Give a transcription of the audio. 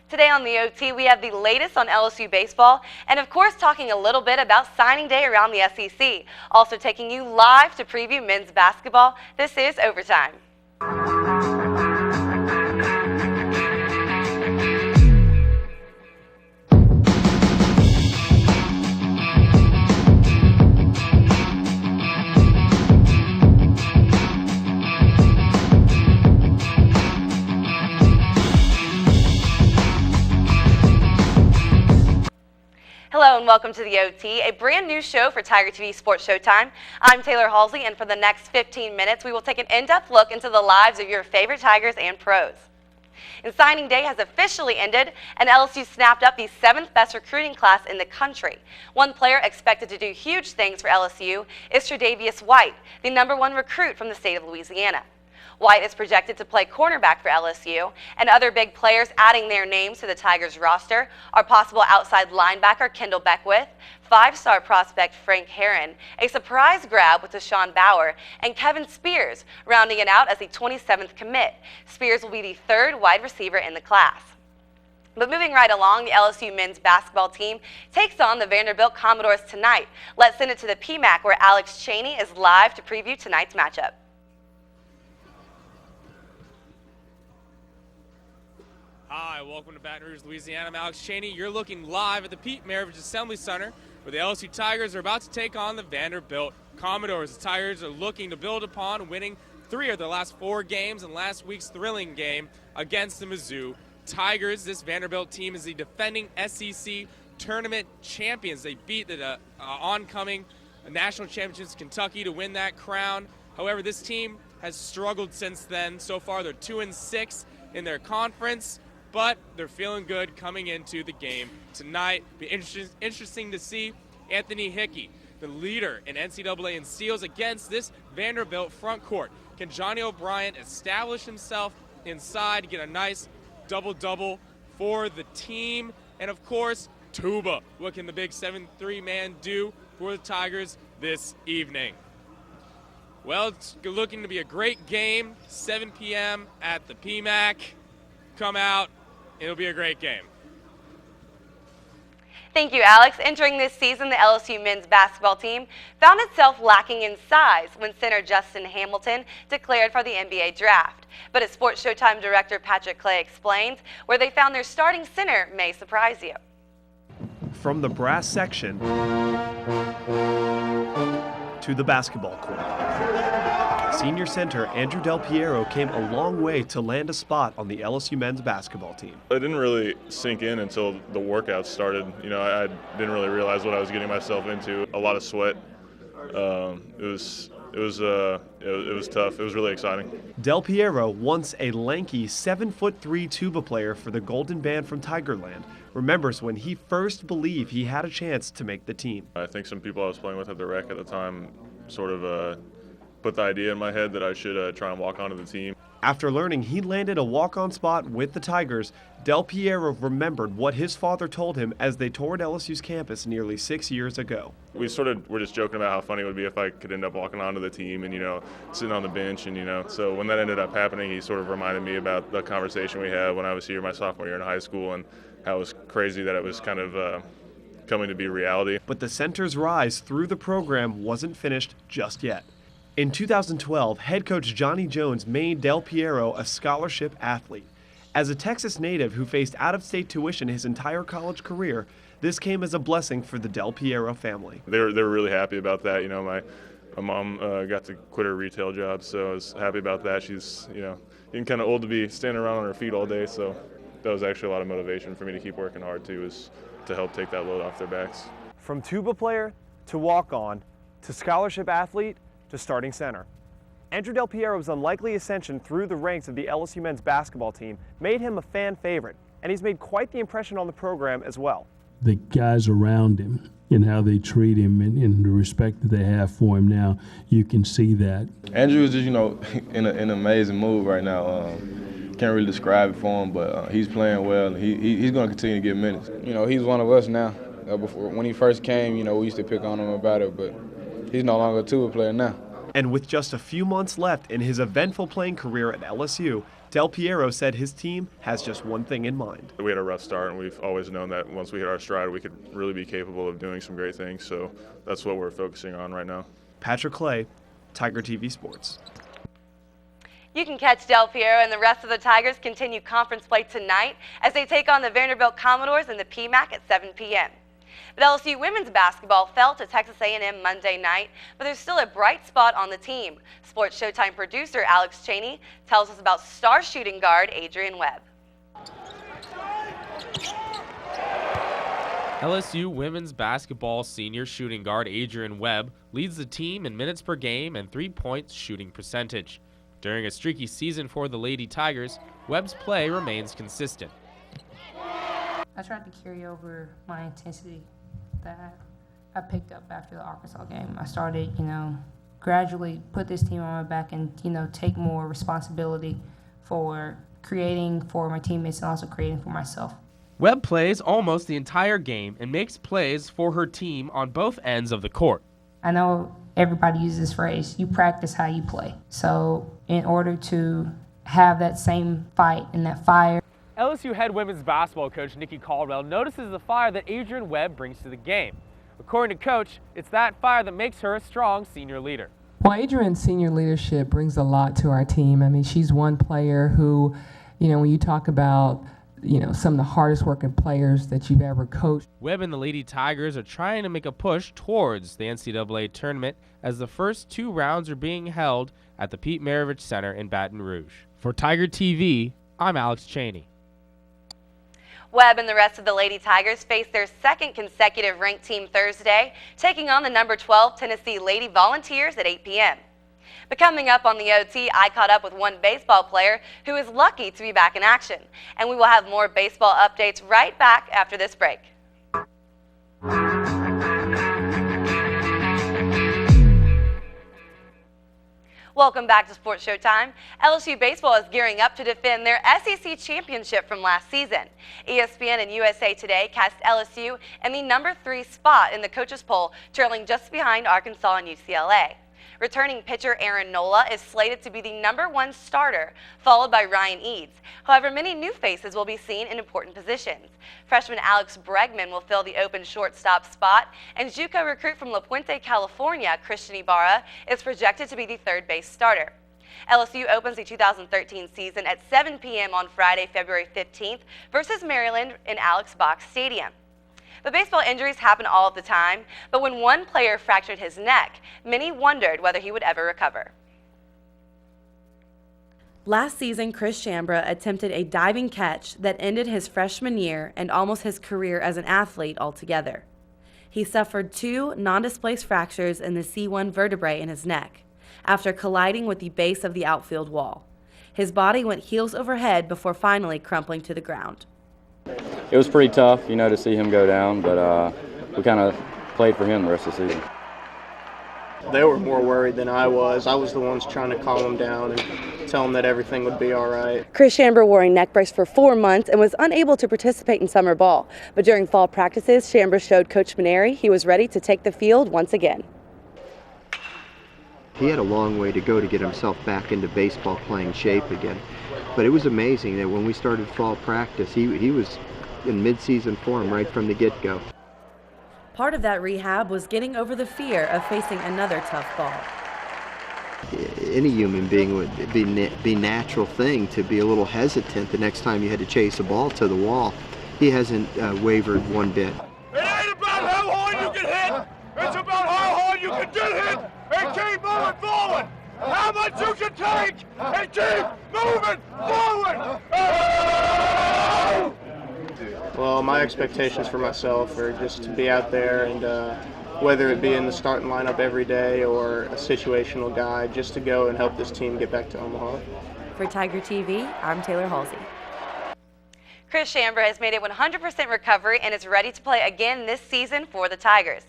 Today on the OT, we have the latest on LSU baseball, and of course talking a little bit about signing day around the SEC. Also taking you live to preview men's basketball. This is Overtime. Hello and welcome to the OT, a brand new show for Tiger TV Sports Showtime. I'm Taylor Halsey, and for the next 15 minutes, we will take an in-depth look into the lives of your favorite Tigers and pros. And signing day has officially ended, and LSU snapped up the 7th best recruiting class in the country. One player expected to do huge things for LSU is Tre'Davious White, the #1 recruit from the state of Louisiana. White is projected to play cornerback for LSU, and other big players adding their names to the Tigers roster are possible outside linebacker Kendall Beckwith, 5-star prospect Frank Herron, a surprise grab with Deshaun Bauer, and Kevin Spears, rounding it out as the 27th commit. Spears will be the 3rd wide receiver in the class. But moving right along, the LSU men's basketball team takes on the Vanderbilt Commodores tonight. Let's send it to the PMAC, where Alex Cheney is live to preview tonight's matchup. Hi, welcome to Baton Rouge, Louisiana. I'm Alex Cheney. You're looking live at the Pete Maravich Assembly Center, where the LSU Tigers are about to take on the Vanderbilt Commodores. The Tigers are looking to build upon winning 3 of their last 4 games and last week's thrilling game against the Mizzou Tigers. This Vanderbilt team is the defending SEC tournament champions. They beat the oncoming national champions Kentucky to win that crown. However, this team has struggled since then. So far, they're 2-6 in their conference, but they're feeling good coming into the game tonight. Be interesting to see Anthony Hickey, the leader in NCAA in steals, against this Vanderbilt front court. Can Johnny O'Brien establish himself inside, get a nice double-double for the team? And of course, Tuba. What can the big 7'3" man do for the Tigers this evening? Well, it's looking to be a great game, 7 p.m. at the PMAC. Come out. It'll be a great game. Thank you, Alex. Entering this season, the LSU men's basketball team found itself lacking in size when center Justin Hamilton declared for the NBA draft. But as Sports Showtime director Patrick Clay explains, where they found their starting center may surprise you. From the brass section to the basketball court, senior center Andrew Del Piero came a long way to land a spot on the LSU men's basketball team. It didn't really sink in until the workouts started. You know, I didn't really realize what I was getting myself into. A lot of sweat. It was tough. It was really exciting. Del Piero, once a lanky 7'3" tuba player for the Golden Band from Tigerland, remembers when he first believed he had a chance to make the team. I think some people I was playing with at the rec at the time sort of put the idea in my head that I should try and walk onto the team. After learning he landed a walk-on spot with the Tigers, Del Piero remembered what his father told him as they toured LSU's campus nearly 6 years ago. We sort of were just joking about how funny it would be if I could end up walking onto the team and, you know, sitting on the bench. And, you know, so when that ended up happening, he sort of reminded me about the conversation we had when I was here my sophomore year in high school, and how it was crazy that it was kind of coming to be reality. But the center's rise through the program wasn't finished just yet. In 2012, head coach Johnny Jones made Del Piero a scholarship athlete. As a Texas native who faced out-of-state tuition his entire college career, this came as a blessing for the Del Piero family. They were really happy about that. You know, my mom got to quit her retail job, so I was happy about that. She's, you know, getting kind of old to be standing around on her feet all day, so that was actually a lot of motivation for me to keep working hard too, is to help take that load off their backs. From tuba player to walk-on to scholarship athlete to starting center, Andrew Del Piero's unlikely ascension through the ranks of the LSU men's basketball team made him a fan favorite, and he's made quite the impression on the program as well. The guys around him and how they treat him and the respect that they have for him now, you can see that. Andrew is just, you know, in an amazing mood right now. Can't really describe it for him, but he's playing well. He's going to continue to get minutes. You know, he's one of us now. Before, when he first came, you know, we used to pick on him about it, but he's no longer a tuba player now. And with just a few months left in his eventful playing career at LSU, Del Piero said his team has just one thing in mind. We had a rough start, and we've always known that once we hit our stride, we could really be capable of doing some great things. So that's what we're focusing on right now. Patrick Clay, Tiger TV Sports. You can catch Del Piero and the rest of the Tigers continue conference play tonight as they take on the Vanderbilt Commodores in the PMAC at 7 p.m. But LSU women's basketball fell to Texas A&M Monday night, but there's still a bright spot on the team. Sports Showtime producer Alex Cheney tells us about star shooting guard Adrian Webb. LSU women's basketball senior shooting guard Adrian Webb leads the team in minutes per game and three-point shooting percentage. During a streaky season for the Lady Tigers, Webb's play remains consistent. I tried to carry over my intensity that I picked up after the Arkansas game. I started, gradually put this team on my back and, take more responsibility for creating for my teammates and also creating for myself. Webb plays almost the entire game and makes plays for her team on both ends of the court. I know everybody uses this phrase, you practice how you play. So in order to have that same fight and that fire. LSU head women's basketball coach Nikki Caldwell notices the fire that Adrian Webb brings to the game. According to Coach, it's that fire that makes her a strong senior leader. Well, Adrian's senior leadership brings a lot to our team. I mean, she's one player who, when you talk about, some of the hardest working players that you've ever coached. Webb and the Lady Tigers are trying to make a push towards the NCAA tournament as the first two rounds are being held at the Pete Maravich Center in Baton Rouge. For Tiger TV, I'm Alex Cheney. Webb and the rest of the Lady Tigers face their second consecutive ranked team Thursday, taking on the number 12 Tennessee Lady Volunteers at 8 p.m. But coming up on the OT, I caught up with one baseball player who is lucky to be back in action. And we will have more baseball updates right back after this break. Welcome back to Sports Showtime. LSU baseball is gearing up to defend their SEC championship from last season. ESPN and USA Today cast LSU in the number 3 spot in the coaches poll, trailing just behind Arkansas and UCLA. Returning pitcher Aaron Nola is slated to be the number 1 starter, followed by Ryan Eads. However, many new faces will be seen in important positions. Freshman Alex Bregman will fill the open shortstop spot, and JUCO recruit from La Puente, California, Christian Ibarra, is projected to be the third base starter. LSU opens the 2013 season at 7 p.m. on Friday, February 15th versus Maryland in Alex Box Stadium. But baseball injuries happen all of the time, but when one player fractured his neck, many wondered whether he would ever recover. Last season, Chris Chambra attempted a diving catch that ended his freshman year and almost his career as an athlete altogether. He suffered 2 non-displaced fractures in the C1 vertebrae in his neck after colliding with the base of the outfield wall. His body went heels over head before finally crumpling to the ground. It was pretty tough, to see him go down, but we kind of played for him the rest of the season. They were more worried than I was. I was the ones trying to calm them down and tell them that everything would be all right. Chris Chambra wore a neck brace for 4 months and was unable to participate in summer ball. But during fall practices, Chambra showed Coach Maneri he was ready to take the field once again. He had a long way to go to get himself back into baseball playing shape again. But it was amazing that when we started fall practice, he was in mid-season form right from the get-go. Part of that rehab was getting over the fear of facing another tough ball. Any human being would be natural thing to be a little hesitant the next time you had to chase a ball to the wall. He hasn't wavered one bit. It ain't about how hard you can hit, it's about how hard you can get hit and keep moving forward. How much you can take and keep moving forward. Oh! Well, my expectations for myself are just to be out there and whether it be in the starting lineup every day or a situational guy, just to go and help this team get back to Omaha. For Tiger TV, I'm Taylor Halsey. Chris Chambra has made a 100% recovery and is ready to play again this season for the Tigers.